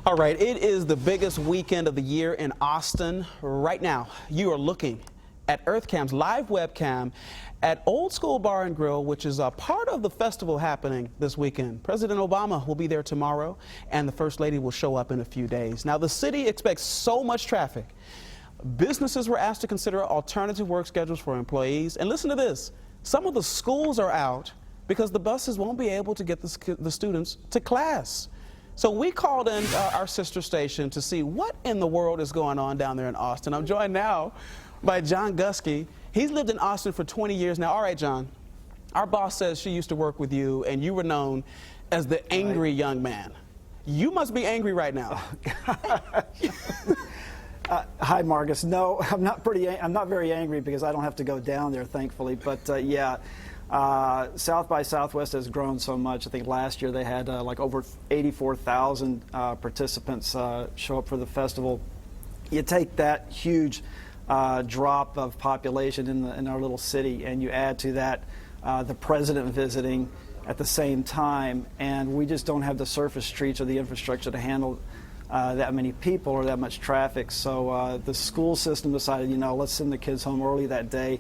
All right, it is the biggest weekend of the year in Austin. Right now, you are looking at EarthCam's live webcam at Old School Bar and Grill, which is a part of the festival happening this weekend. President Obama will be there tomorrow, and the First Lady will show up in a few days. Now, the city expects so much traffic. Businesses were asked to consider alternative work schedules for employees. And listen to this, some of the schools are out because the buses won't be able to get the students to class. So we called in our sister station to see what in the world is going on down there in Austin. I'm joined now by John Gusky. He's lived in Austin for 20 years now. All right, John, our boss says she used to work with you and you were known as the angry young man. You must be angry right now. Hi, Marcus. No, I'm not very angry because I don't have to go down there, thankfully. But yeah, South by Southwest has grown so much. I think last year they had like over 84,000 participants show up for the festival. You take that huge drop of population in our little city, and you add to that the president visiting at the same time, and we just don't have the surface streets or the infrastructure to handle that many people or that much traffic. So the school system decided, let's send the kids home early that day.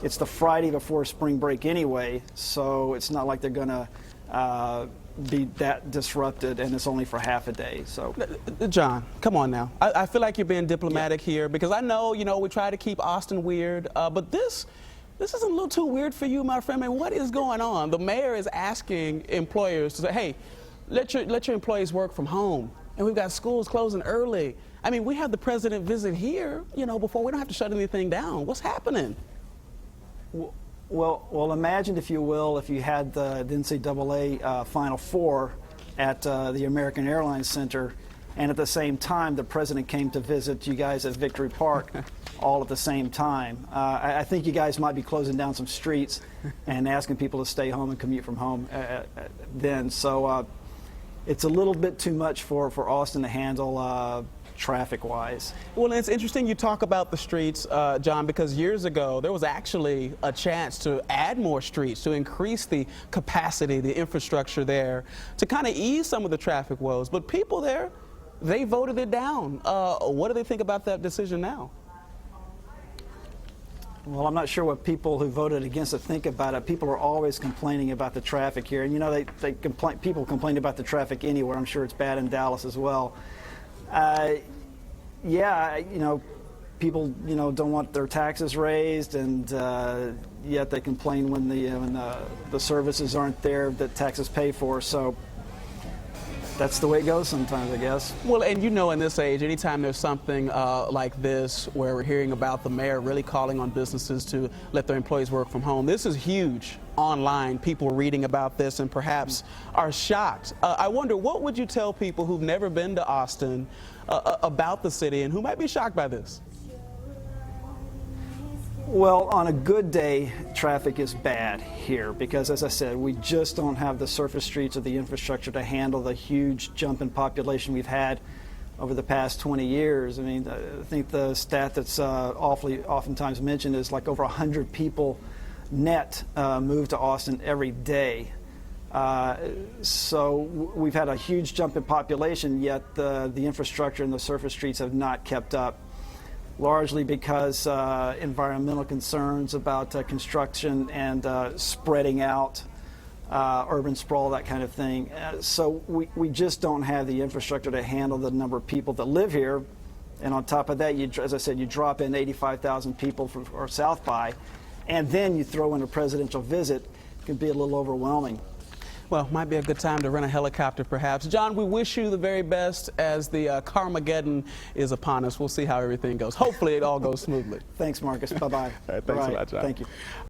It's the Friday before spring break anyway, so it's not like they're going to be that disrupted, and it's only for half a day. So, John, come on now. I feel like you're being diplomatic here because I know, we try to keep Austin weird, but this is a little too weird for you, my friend. I mean, what is going on? The mayor is asking employers to say, hey, let your employees work from home. And we've got schools closing early. I mean, we have the president visit here, before we don't have to shut anything down. What's happening? Well, imagine, if you will, if you had the NCAA Final Four at the American Airlines Center, and at the same time the president came to visit you guys at Victory Park all at the same time. I think you guys might be closing down some streets and asking people to stay home and commute from home then. So it's a little bit too much for Austin to handle traffic-wise. Well, it's interesting you talk about the streets, John, because years ago there was actually a chance to add more streets, to increase the capacity, the infrastructure there, to kind of ease some of the traffic woes. But people there, they voted it down. What do they think about that decision now? Well, I'm not sure what people who voted against it think about it. People are always complaining about the traffic here, and people complain about the traffic anywhere. I'm sure it's bad in Dallas as well. Yeah, people, don't want their taxes raised, and yet they complain when the services aren't there that taxes pay for. So that's the way it goes sometimes, I guess. Well, and in this age, anytime there's something like this where we're hearing about the mayor really calling on businesses to let their employees work from home, this is huge online. People reading about this and perhaps are shocked. I wonder, what would you tell people who've never been to Austin about the city and who might be shocked by this? Well, on a good day, traffic is bad here because, as I said, we just don't have the surface streets or the infrastructure to handle the huge jump in population we've had over the past 20 years. I mean, I think the stat that's oftentimes mentioned is like over 100 people net move to Austin every day. So we've had a huge jump in population, yet the infrastructure and the surface streets have not kept up, largely because environmental concerns about construction and spreading out, urban sprawl, that kind of thing. So we just don't have the infrastructure to handle the number of people that live here. And on top of that, as I said, you drop in 85,000 people for South by, and then you throw in a presidential visit. It can be a little overwhelming. Well, might be a good time to rent a helicopter, perhaps. John, we wish you the very best as the Carmageddon is upon us. We'll see how everything goes. Hopefully it all goes smoothly. Thanks, Marcus. Bye-bye. All right, thanks a lot, John. Thank you.